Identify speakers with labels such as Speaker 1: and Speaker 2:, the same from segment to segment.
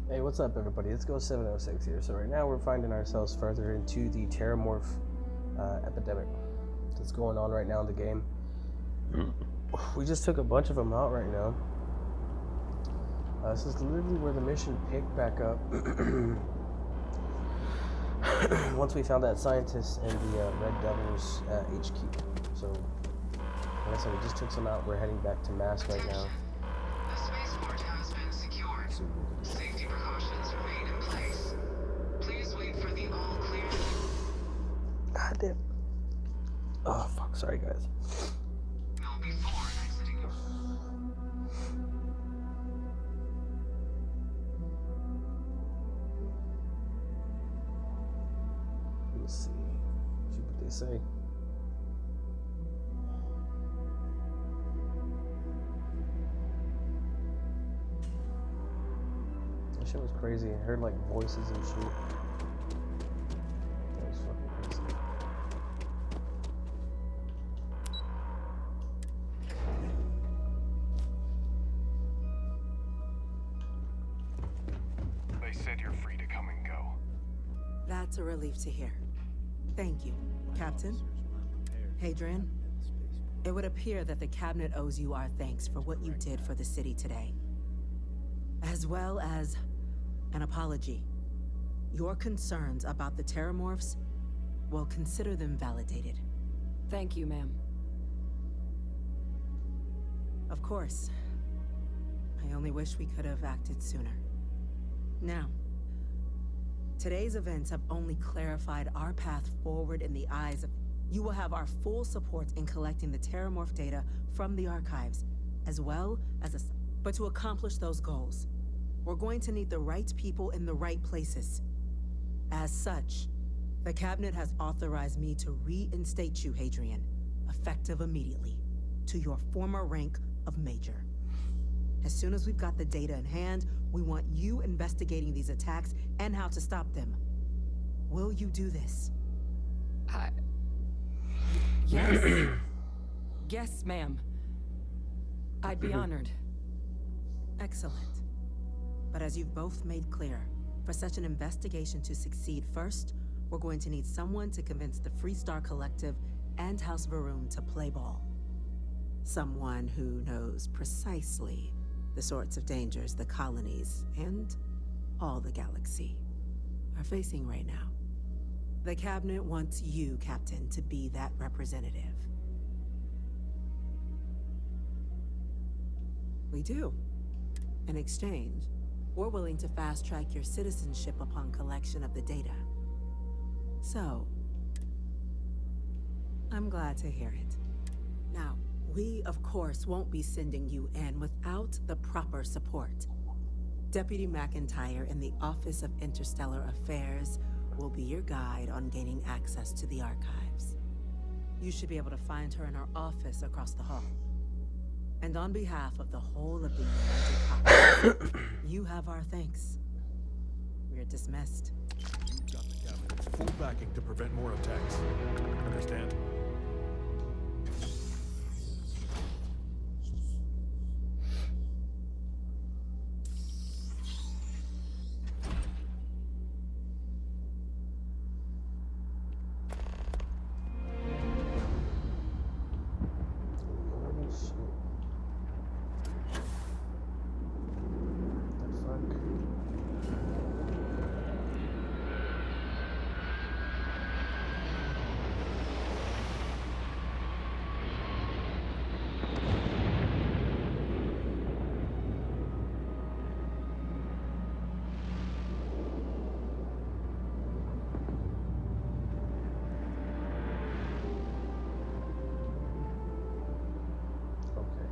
Speaker 1: Hey, what's up, everybody? Let's go 706 here. So right now we're finding ourselves further into the Terramorph epidemic that's going on right now in the game. We just took a bunch of them out right now. This is literally where the mission picked back up once we found that scientist in the Red Devil's HQ. So, like I said, we just took some out. We're heading back to Mask right now.
Speaker 2: The spaceport has been secured. Safety precautions remain in place. Please wait for the all clear.
Speaker 1: God damn. Oh, fuck. Sorry, guys.
Speaker 2: No, before exiting.
Speaker 1: Let's see. See what they say. That shit was crazy. I heard like voices and shit. That was fucking crazy.
Speaker 3: They said you're free to come and go.
Speaker 4: That's a relief to hear. Thank you, Captain. Hadrian, it would appear that the Cabinet owes you our thanks for what you did for the city today. As well as an apology. Your concerns about the Terramorphs, well, consider them validated.
Speaker 5: Thank you, ma'am.
Speaker 4: Of course. I only wish we could have acted sooner. Now, today's events have only clarified our path forward in the eyes of... You will have our full support in collecting the Terramorph data from the archives, as well as a... But to accomplish those goals, we're going to need the right people in the right places. As such, the Cabinet has authorized me to reinstate you, Hadrian, effective immediately, to your former rank of Major. As soon as we've got the data in hand, we want you investigating these attacks and how to stop them. Will you do this?
Speaker 5: Yes. Yes, ma'am. I'd be honored.
Speaker 4: Excellent. But as you've both made clear, for such an investigation to succeed first, we're going to need someone to convince the Freestar Collective and House Varun to play ball. Someone who knows precisely the sorts of dangers the colonies and all the galaxy are facing right now. The Cabinet wants you, Captain, to be that representative. We do. In exchange, we're willing to fast-track your citizenship upon collection of the data. So, I'm glad to hear it. Now, we, of course, won't be sending you in without the proper support. Deputy McIntyre in the Office of Interstellar Affairs will be your guide on gaining access to the archives. You should be able to find her in her office across the hall. And on behalf of the whole of the United Colonies, you have our thanks. We're dismissed.
Speaker 3: You've got the Cabinet's full backing to prevent more attacks. Understand?
Speaker 1: Holy shit. The fuck? Okay.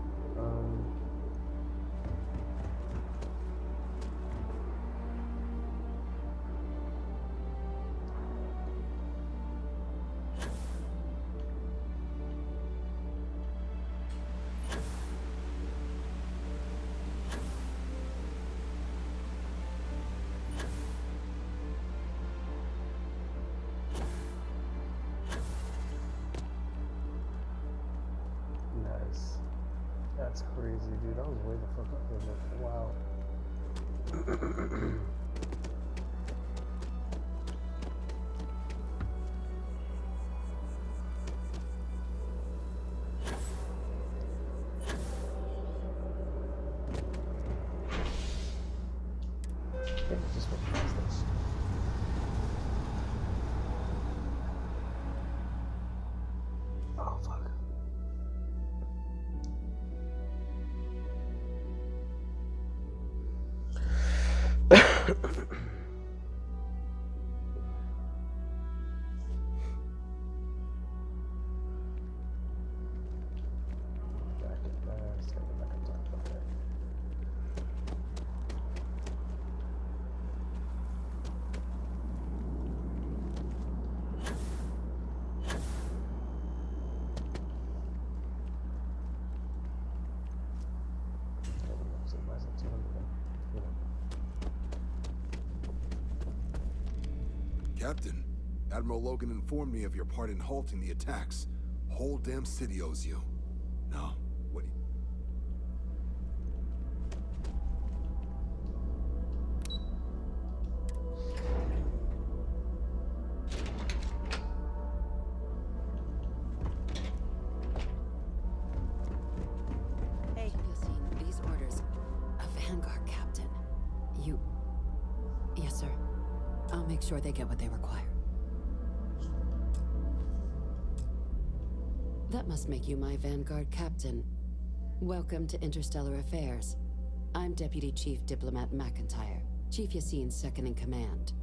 Speaker 1: Nice. That's crazy, dude. I was way the fuck up there, but wow. Okay, just went past this. Oh fuck.
Speaker 6: Captain, Admiral Logan informed me of your part in halting the attacks. Whole damn city owes you. No, what do you...
Speaker 7: Hey, Yassine, these orders. A Vanguard captain. You... Yes, sir. I'll make sure they get what they require. That must make you my Vanguard captain. Welcome to Interstellar Affairs. I'm Deputy Chief Diplomat McIntyre, Chief Yassine's second in command.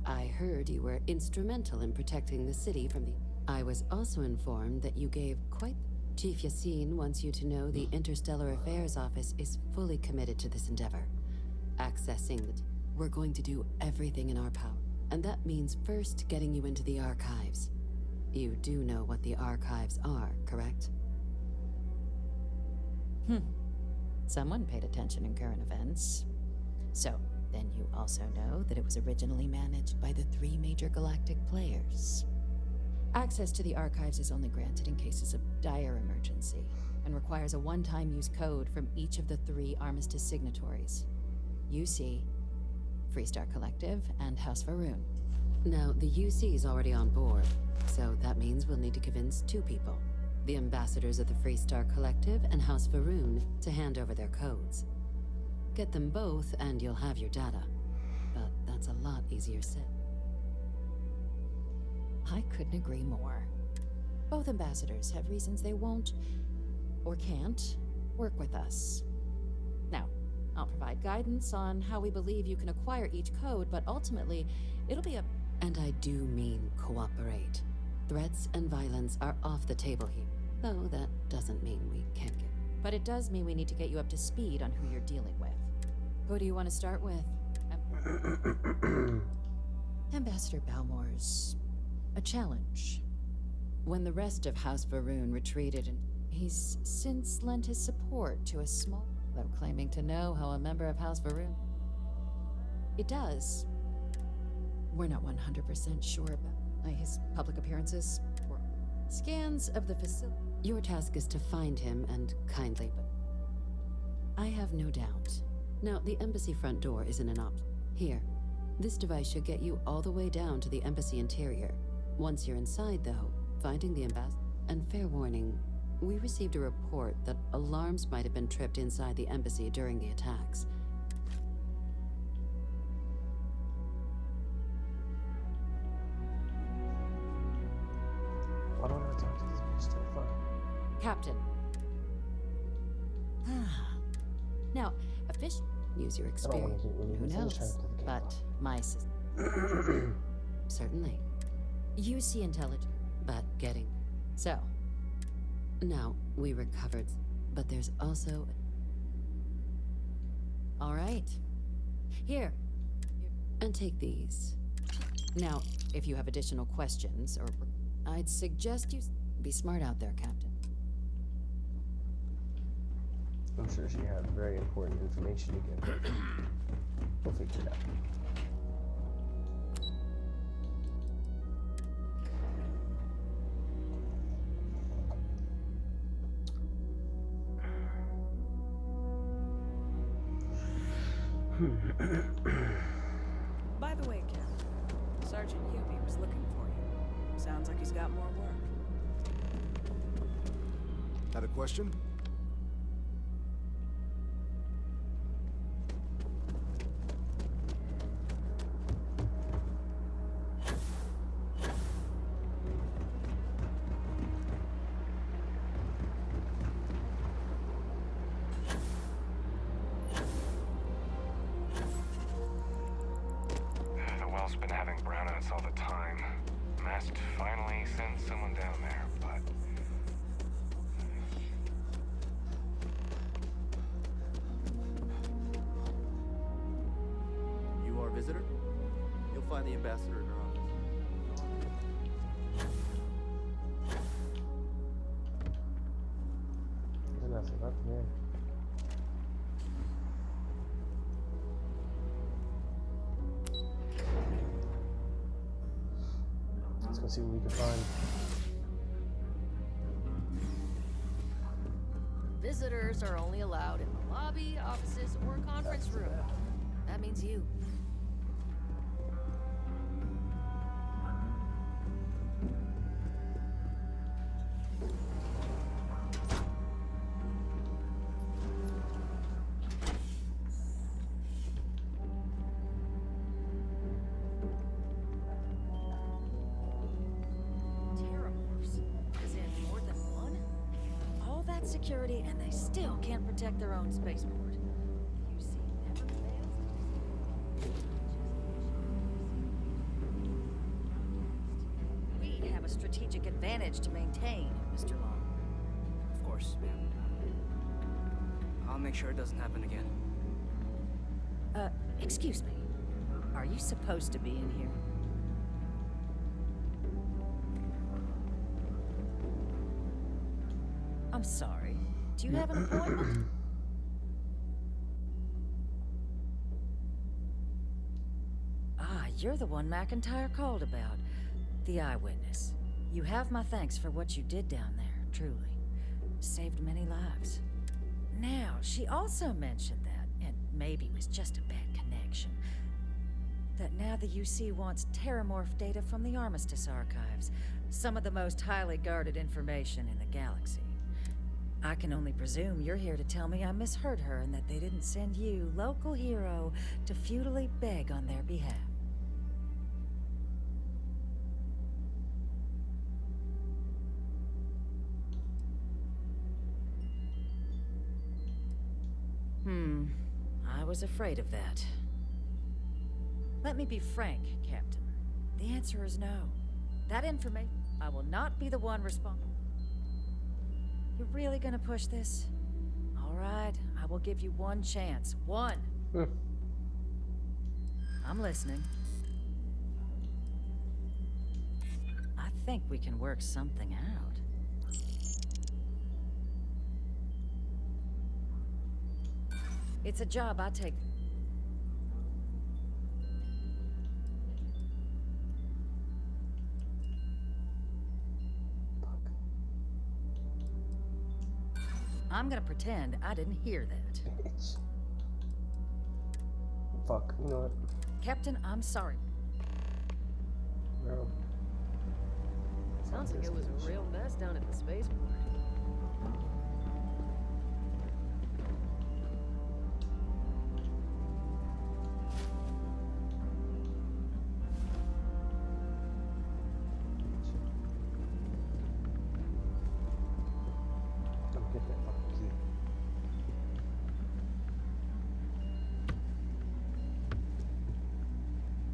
Speaker 7: I heard you were instrumental in protecting the city from the... I was also informed that you gave quite... Chief Yassine wants you to know the Interstellar Affairs Office is fully committed to this endeavor. Accessing the... We're going to do everything in our power. And that means first getting you into the archives. You do know what the archives are, correct?
Speaker 8: Someone paid attention in current events. So, then you also know that it was originally managed by the 3 major galactic players. Access to the archives is only granted in cases of dire emergency, and requires a one-time use code from each of the 3 armistice signatories. UC, Freestar Collective, and House Varoon.
Speaker 7: Now, the UC is already on board, so that means we'll need to convince 2 people. The ambassadors of the Freestar Collective and House Varoon to hand over their codes. Get them both and you'll have your data. But that's a lot easier said.
Speaker 8: I couldn't agree more. Both ambassadors have reasons they won't, or can't, work with us. Now, I'll provide guidance on how we believe you can acquire each code, but ultimately, it'll be a...
Speaker 7: And I do mean cooperate. Threats and violence are off the table here. Though that doesn't mean we can't get...
Speaker 8: But it does mean we need to get you up to speed on who you're dealing with. Who do you want to start with? Ambassador Balmore's a challenge. When the rest of House Varoon retreated, and he's since lent his support to a small... though claiming to know how a member of House Varoon... It does. We're not 100% sure about his public appearances or scans of the facility.
Speaker 7: Your task is to find him and kindly, but... I have no doubt. Now, the embassy front door isn't an option. Here. This device should get you all the way down to the embassy interior. Once you're inside, though, finding the ambassador... And fair warning, we received a report that alarms might have been tripped inside the embassy during the attacks.
Speaker 1: Why don't I talk to this bitch still? Fuck.
Speaker 8: Captain. Now, a fish...
Speaker 7: Use your
Speaker 1: I don't
Speaker 7: experience.
Speaker 1: want to get
Speaker 8: Who
Speaker 1: really
Speaker 8: knows? But my
Speaker 7: Certainly.
Speaker 8: you see intelligence.
Speaker 7: But getting...
Speaker 8: So,
Speaker 7: Now, we recovered, but there's also...
Speaker 8: all right. Here.
Speaker 7: And take these.
Speaker 8: Now, if you have additional questions, or I'd suggest you be smart out there, Captain.
Speaker 1: I'm sure she had very important information to get. We'll figure it out.
Speaker 9: By the way, Captain, Sergeant Yubi was looking for you. Sounds like he's got more work.
Speaker 6: Had a question?
Speaker 10: having brownouts all the time. Mast finally sent someone down there, but...
Speaker 11: You are a visitor? You'll find the ambassador in her office.
Speaker 1: That's enough, man. Let's go see what we can find.
Speaker 12: Visitors are only allowed in the lobby, offices, or conference room. That means you. Security, and they still can't protect their own spaceport. You see, never fails. We have a strategic advantage to maintain, Mr. Long.
Speaker 13: Of course, ma'am. I'll make sure it doesn't happen again.
Speaker 12: Excuse me. Are you supposed to be in here? I'm sorry. Do you have an appointment? Ah, you're the one McIntyre called about. The eyewitness. You have my thanks for what you did down there, truly. Saved many lives. Now, she also mentioned that, and maybe it was just a bad connection, that now the UC wants terramorph data from the Armistice archives. Some of the most highly guarded information in the galaxy. I can only presume you're here to tell me I misheard her and that they didn't send you, local hero, to futilely beg on their behalf. I was afraid of that. Let me be frank, Captain. The answer is no. That information, I will not be the one responsible. You're really gonna push this? All right, I will give you one chance. One. I'm listening. I think we can work something out. It's a job I take. I'm gonna pretend I didn't hear that.
Speaker 1: Bitch. Fuck, you know what?
Speaker 12: Captain, I'm sorry.
Speaker 1: No.
Speaker 9: Sounds like it was a real mess down at the spaceport.
Speaker 1: Get that fucking key.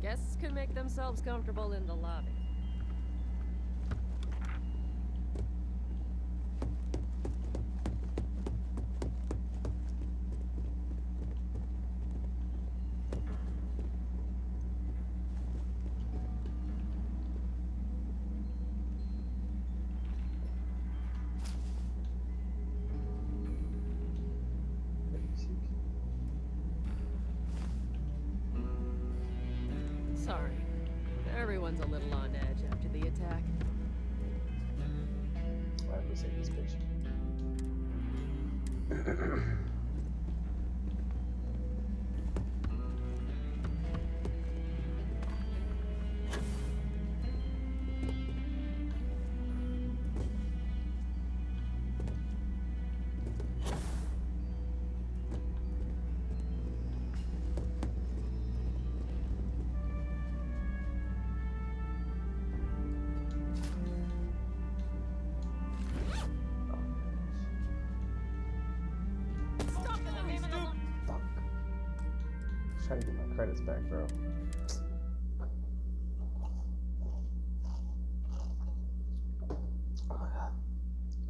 Speaker 9: Guests can make themselves comfortable in the lobby. Sorry. Everyone's a little on edge after the attack.
Speaker 1: Alright, let's save this bitch. Trying to get my credits back, bro.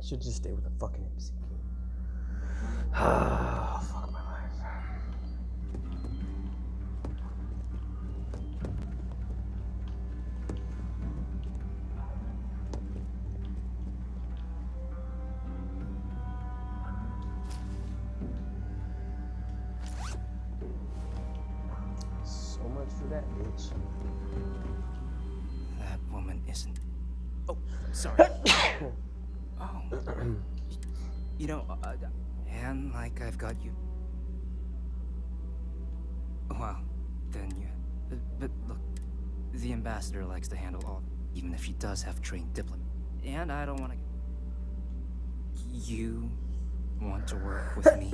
Speaker 1: Should just stay with the fucking embassy. Ah, fuck my life. So much for that, bitch.
Speaker 13: That woman isn't. Oh, sorry. Oh. You know, and like I've got you. Well, then you. But look, the ambassador likes to handle all, even if he does have trained diplomat. And I don't want to. You want to work with me?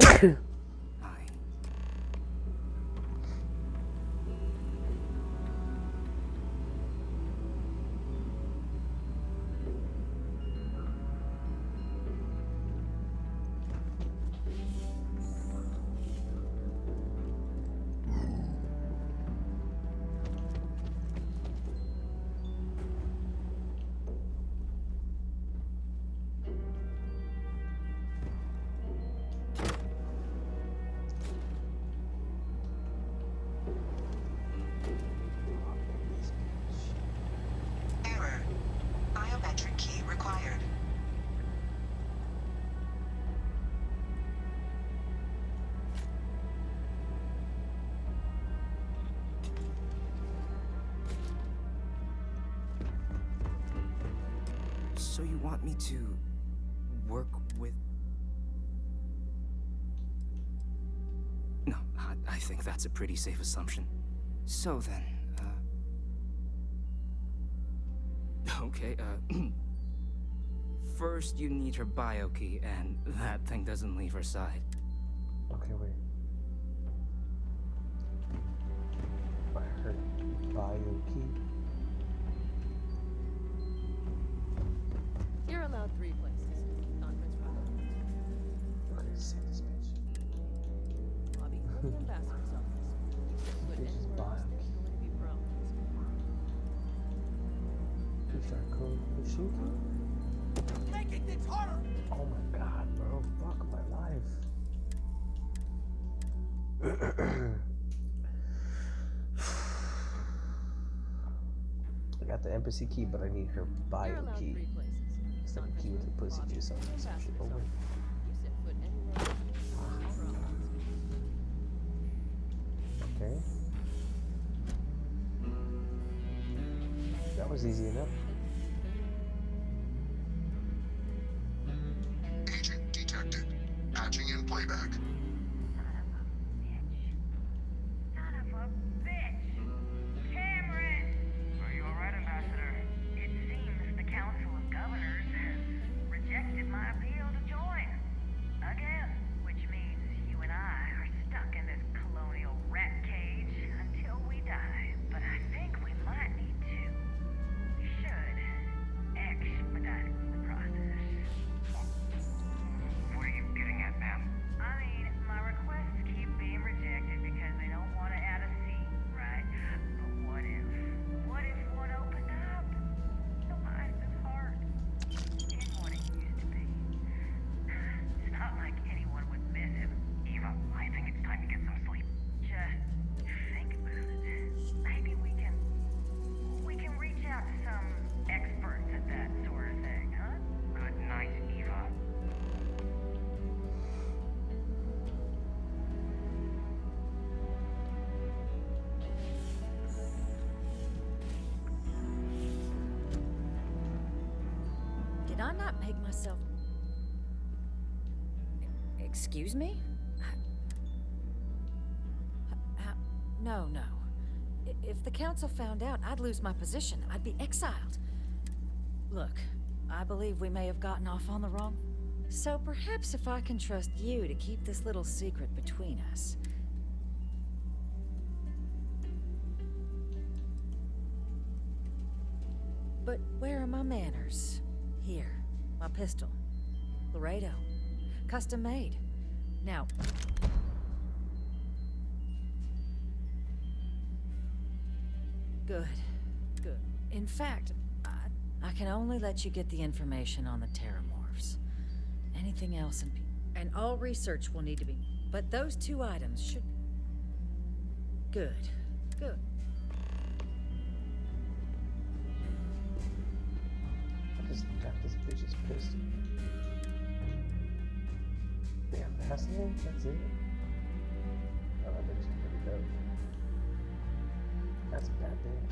Speaker 2: Error. Biometric key required.
Speaker 13: So you want me to work with? No, I think that's a pretty safe assumption. So then, okay, first you need her bio key, and that thing doesn't leave her side.
Speaker 1: Okay, wait. I heard bio key.
Speaker 14: You're allowed 3 places. Conference room.
Speaker 1: Okay, sick this bitch.
Speaker 14: Lobby or the ambassador's office. Put
Speaker 1: Bitch is
Speaker 14: anywhere
Speaker 1: bio
Speaker 14: else there's going to be problems.
Speaker 1: Restart code machine key?
Speaker 3: Making things harder!
Speaker 1: Oh my god, bro. Fuck my life. I got the embassy key, but I need her
Speaker 14: You're
Speaker 1: bio
Speaker 14: allowed
Speaker 1: key.
Speaker 14: 3 places.
Speaker 1: It's the key with the pussy
Speaker 14: Lobby,
Speaker 1: juice on
Speaker 14: or the
Speaker 1: it. Some shit.
Speaker 14: ambassador's
Speaker 1: Oh, wait.
Speaker 14: office. You set foot anywhere else there's going to be problems.
Speaker 1: Okay. That was easy enough.
Speaker 6: Agent detected. Patching in playback.
Speaker 2: Are you alright, Ambassador? It seems the Council of Governors has rejected my appeal to join. Again. Which means you and I are stuck in this colonial rat cage until we die. But I think we might need to. We should expedite the process.
Speaker 10: What are you getting at, ma'am?
Speaker 2: I mean, my requests keep being rejected because they don't want to add a seat, right? But what if one opened up? So life is hard. Isn't what it used to be. It's not like anyone would miss him.
Speaker 10: Eva, I think it's time to get some sleep.
Speaker 2: Just think about it. Maybe we can reach out to some experts at that sort of thing, huh?
Speaker 10: Good night, Eva.
Speaker 12: Did I not make myself... Excuse me? No. If the council found out, I'd lose my position. I'd be exiled. Look, I believe we may have gotten off on the wrong. So perhaps if I can trust you to keep this little secret between us. But where are my manners? Here, my pistol. Laredo. Custom made. Now... Good. In fact, I can only let you get the information on the Terramorphs. anything else, and all research will need to be. But those 2 items should. Good. Good.
Speaker 1: I just got this bitch's pistol. Damn, that's it? That's it? Oh, that bitch is pretty dope. That's a bad bitch.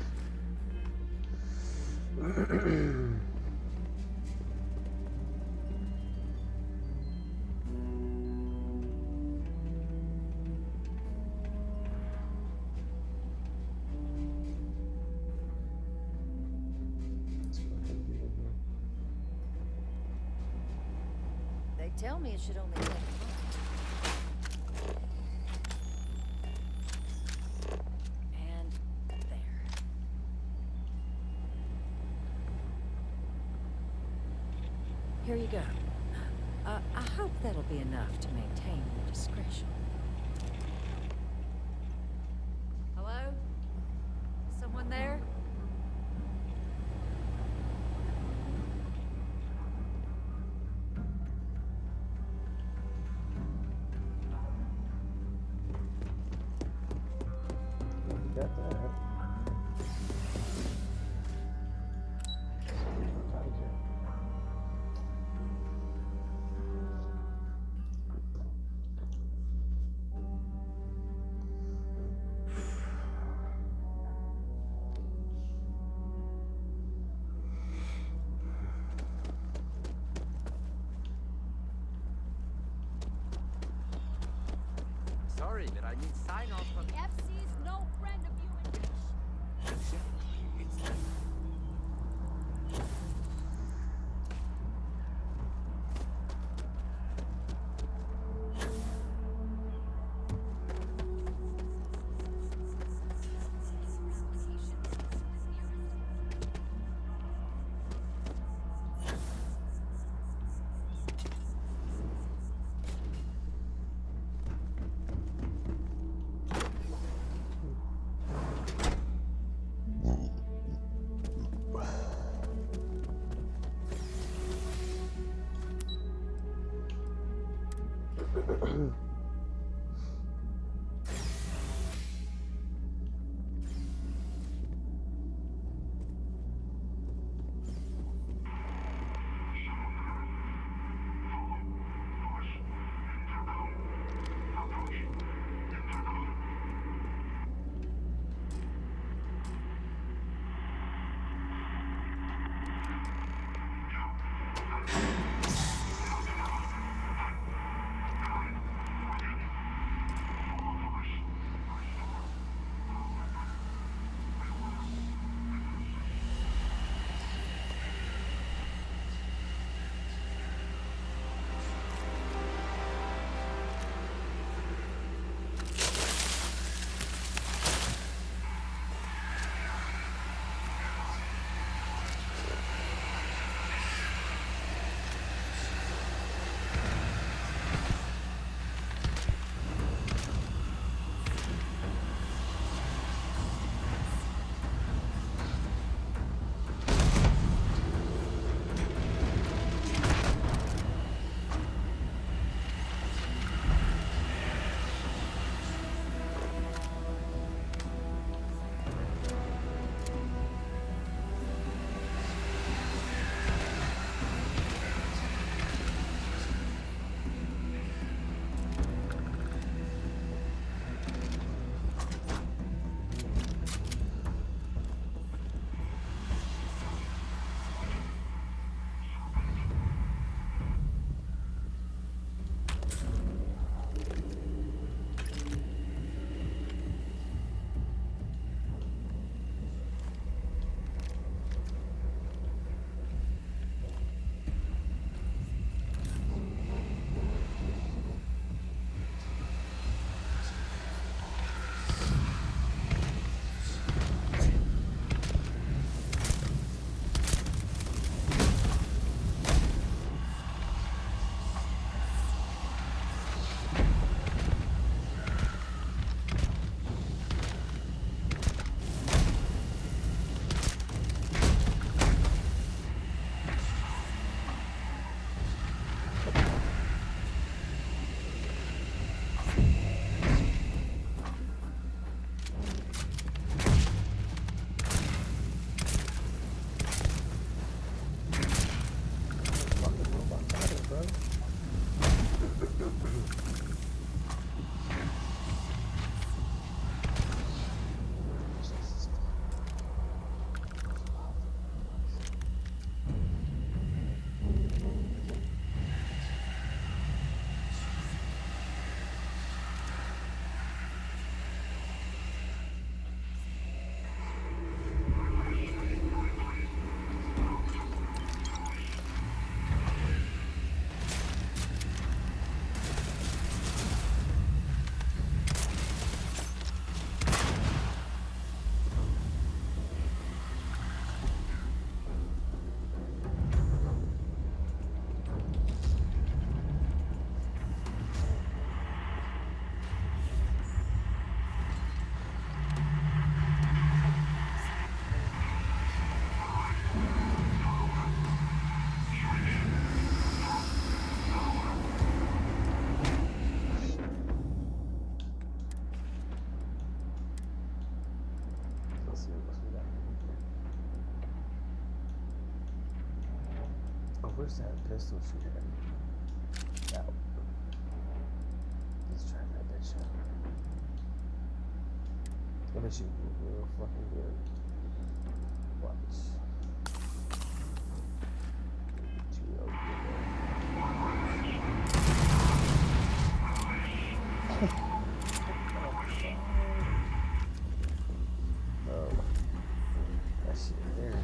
Speaker 12: They tell me it should only take a month. And there. Here you go. I hope that'll be enough to maintain your discretion. Hello? Someone there?
Speaker 1: Got that.
Speaker 15: Sorry, but I need sign off from
Speaker 14: FC's no friend of human beings.
Speaker 1: where's that pistol shooter? Out. Let's try that bitch out. It's gonna shoot real fucking good. Watch. Oh, that shit there.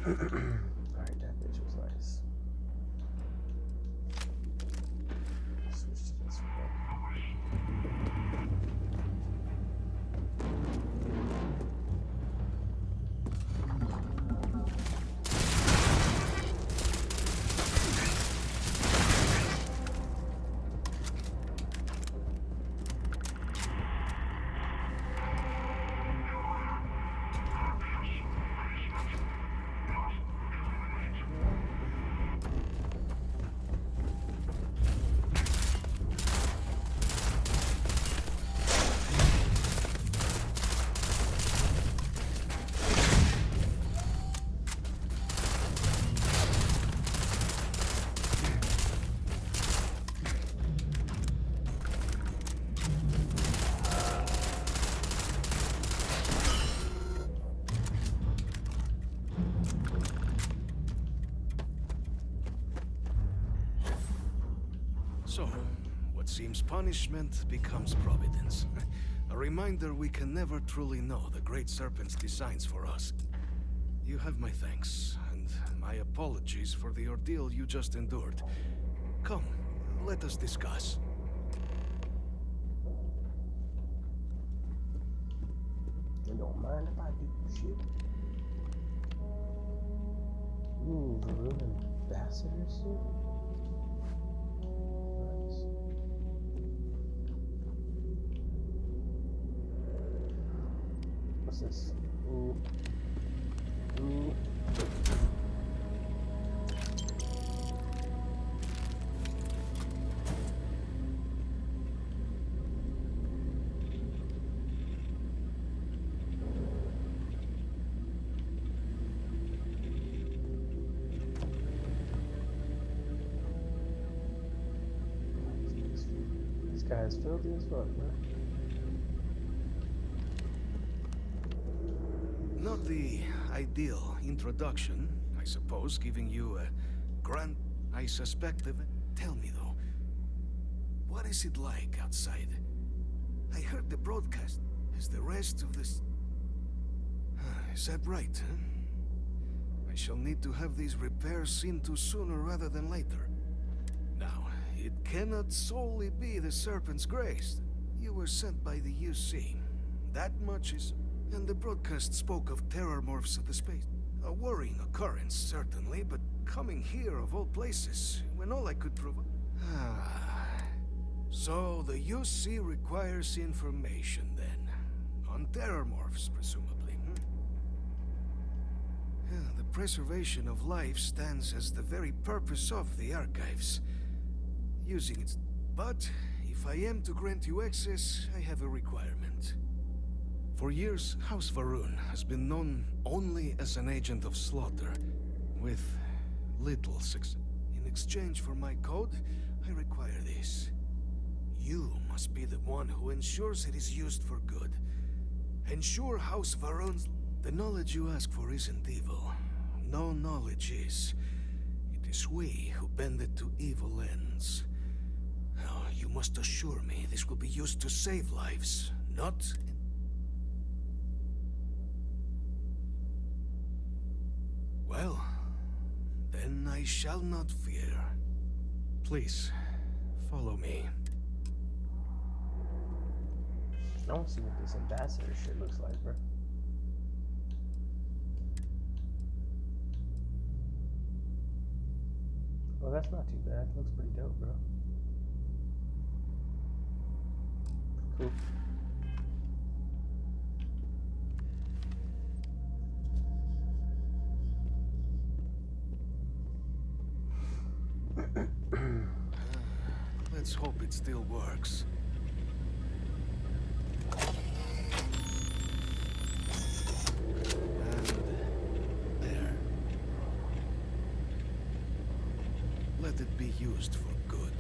Speaker 1: Alright, that bitch was nice. Switch to this one.
Speaker 16: So, what seems punishment becomes providence. A reminder we can never truly know the Great Serpent's designs for us. You have my thanks, and my apologies for the ordeal you just endured. Come, let us discuss.
Speaker 1: You don't mind if I do shit. Ooh, the room ambassador suit? Nice. What's this? Ooh. Ooh. This guy is filthy as fuck, man.
Speaker 16: Not the ideal introduction, I suppose, giving you a grand... I suspect of it. Tell me, though, what is it like outside? I heard the broadcast. Is the rest of this... Is that right, huh? shall need to have these repairs seen to sooner rather than later. Now, it cannot solely be the Serpent's Grace. You were sent by the UC. That much is... And the broadcast spoke of terror morphs of the space. A worrying occurrence, certainly, but coming here of all places, when all I could provide... So the UC requires information, then. On terror morphs, presumably, Yeah, the preservation of life stands as the very purpose of the archives. Using its... But, if I am to grant you access, I have a requirement. For years, House Varun has been known only as an agent of slaughter, with little success. In exchange for my code, I require this. You must be the one who ensures it is used for good. Ensure House Varun's... The knowledge you ask for isn't evil. No knowledge is. It is we who bend it to evil ends. Now, you must assure me this will be used to save lives, not... Well, then I shall not fear. Please, follow me.
Speaker 1: I want to see what this ambassador shit looks like, bro. Well, that's not too bad. Looks pretty dope, bro. Cool.
Speaker 16: Let's hope it still works. And there. Let it be used for good.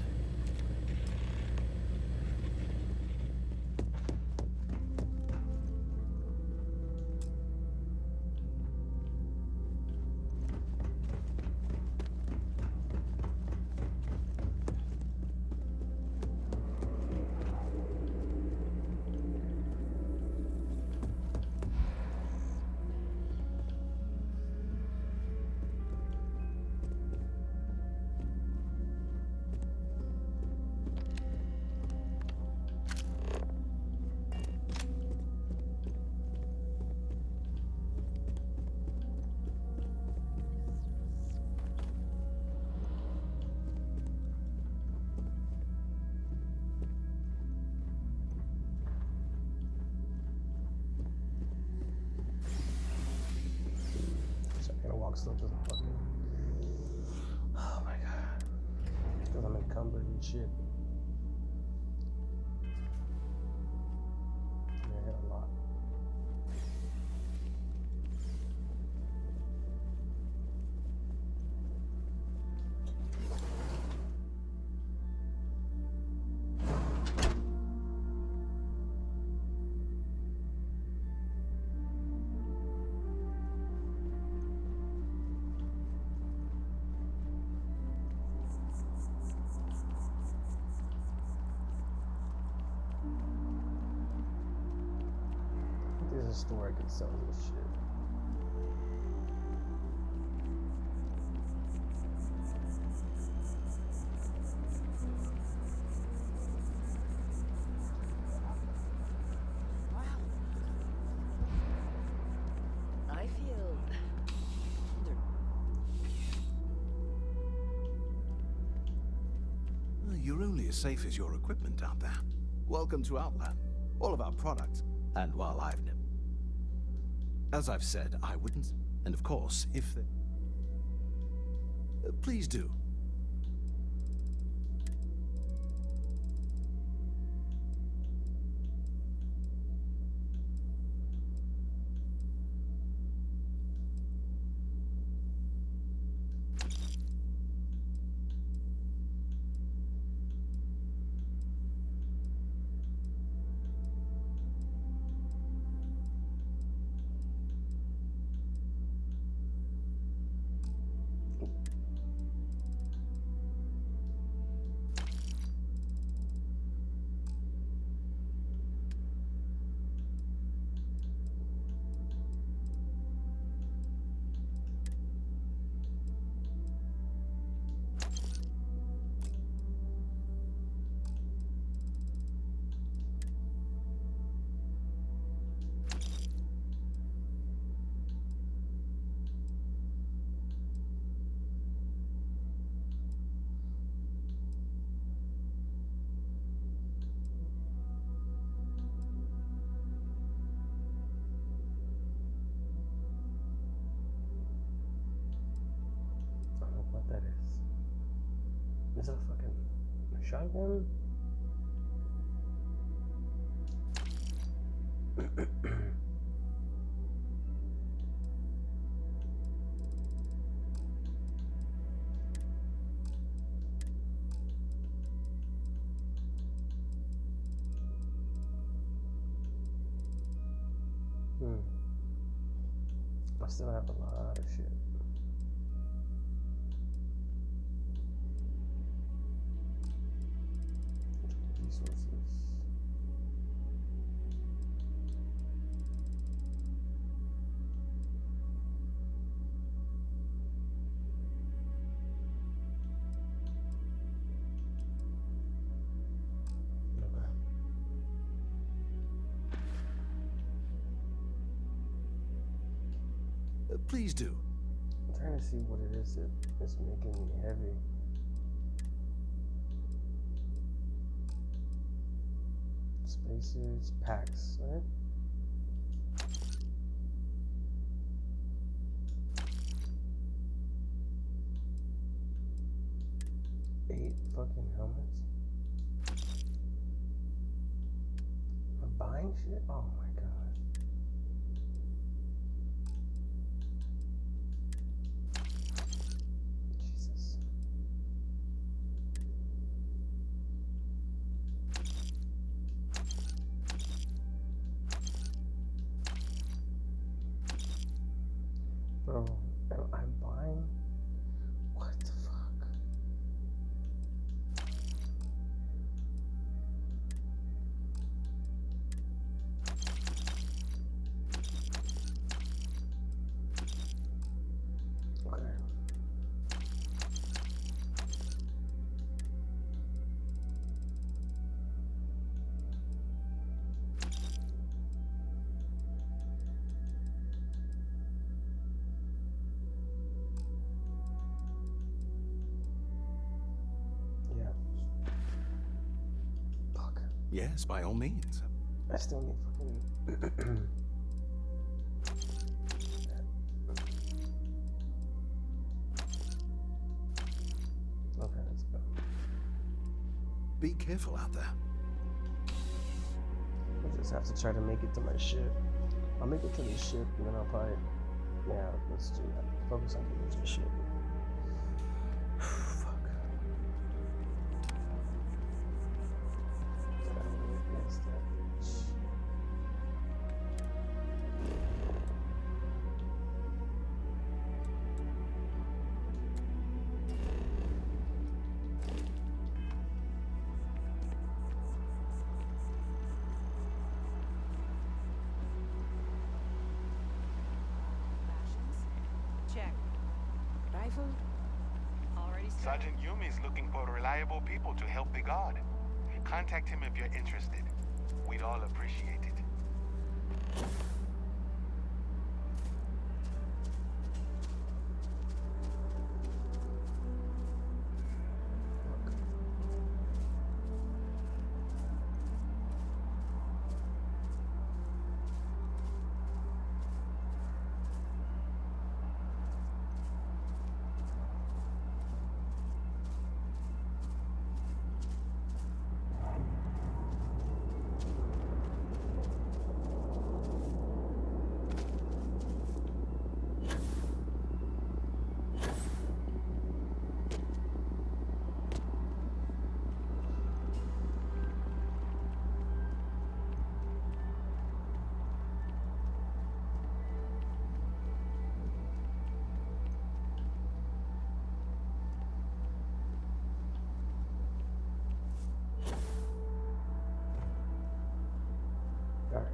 Speaker 1: Still doesn't fucking. Oh my god. Because I'm encumbered and shit. Yeah, I hit a lot. There's a store I can sell this shit.
Speaker 9: I feel...
Speaker 17: You're only as safe as your equipment out there. Welcome to Outland. All of our products. And while I've never... As I've said, I wouldn't... And of course, if the... Please do.
Speaker 1: Is that a fucking shotgun? I still have a lot of shit. Resources.
Speaker 17: Please do.
Speaker 1: I'm trying to see what it is that is making me heavy. Spacesuits, packs, right? Eight fucking helmets. I'm buying shit? Oh my god. Jesus. Bro, I'm buying? What the fuck? Okay. Yeah. Fuck.
Speaker 17: Yes, by all means.
Speaker 1: I still need fucking. Okay, let's go.
Speaker 17: Be careful out there.
Speaker 1: I just have to try to make it to my ship. I'll make it to the ship and then I'll probably. Yeah, let's do that. Focus on getting to the ship. Fuck. Witness that bitch.
Speaker 9: Check. Rifle? Already started.
Speaker 10: Sergeant Yumi is looking for reliable people to help the guard. Contact him if you're interested. We'd all appreciate it. Alright.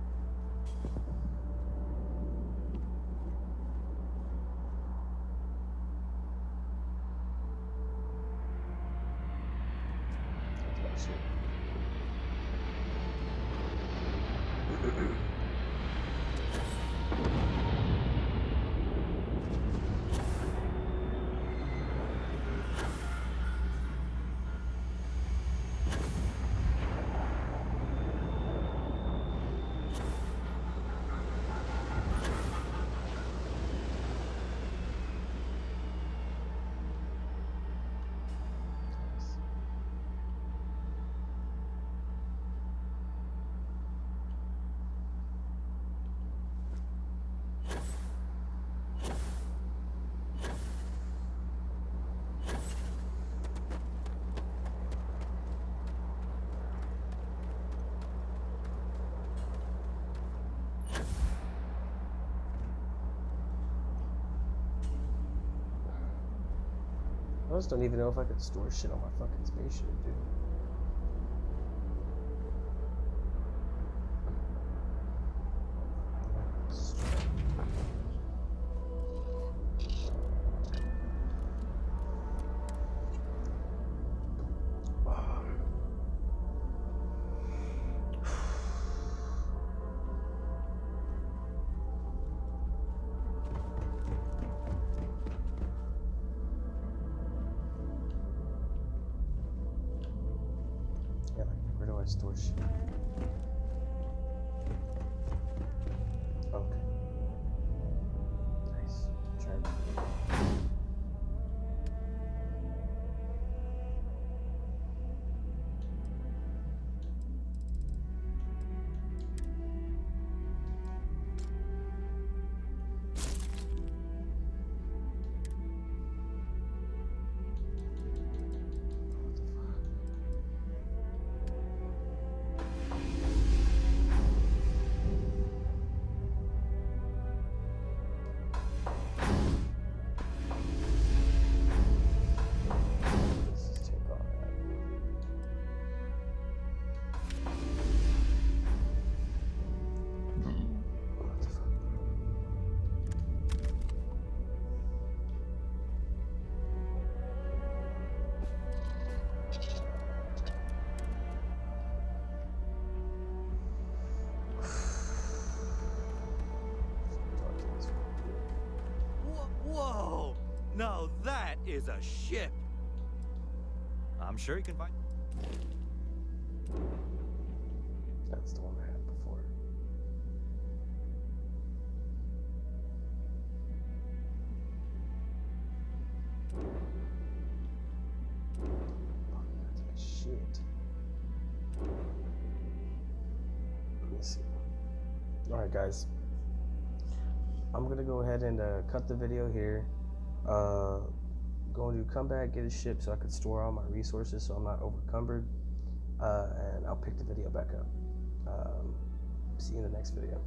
Speaker 10: That's my shit.
Speaker 1: I just don't even know if I could store shit on my fucking spaceship, dude. Yeah, like, where do I store shit? Okay. Nice. Sure. Let's just take all that. What the fuck?
Speaker 15: Whoa! Now that is a ship. I'm sure you can find.
Speaker 1: That's the one I had before. Fuck, that's my shit. Let me see. Alright, guys. I'm gonna go ahead and cut the video here. Going to come back, get a ship so I could store all my resources so I'm not overcumbered. And I'll pick the video back up. See you in the next video.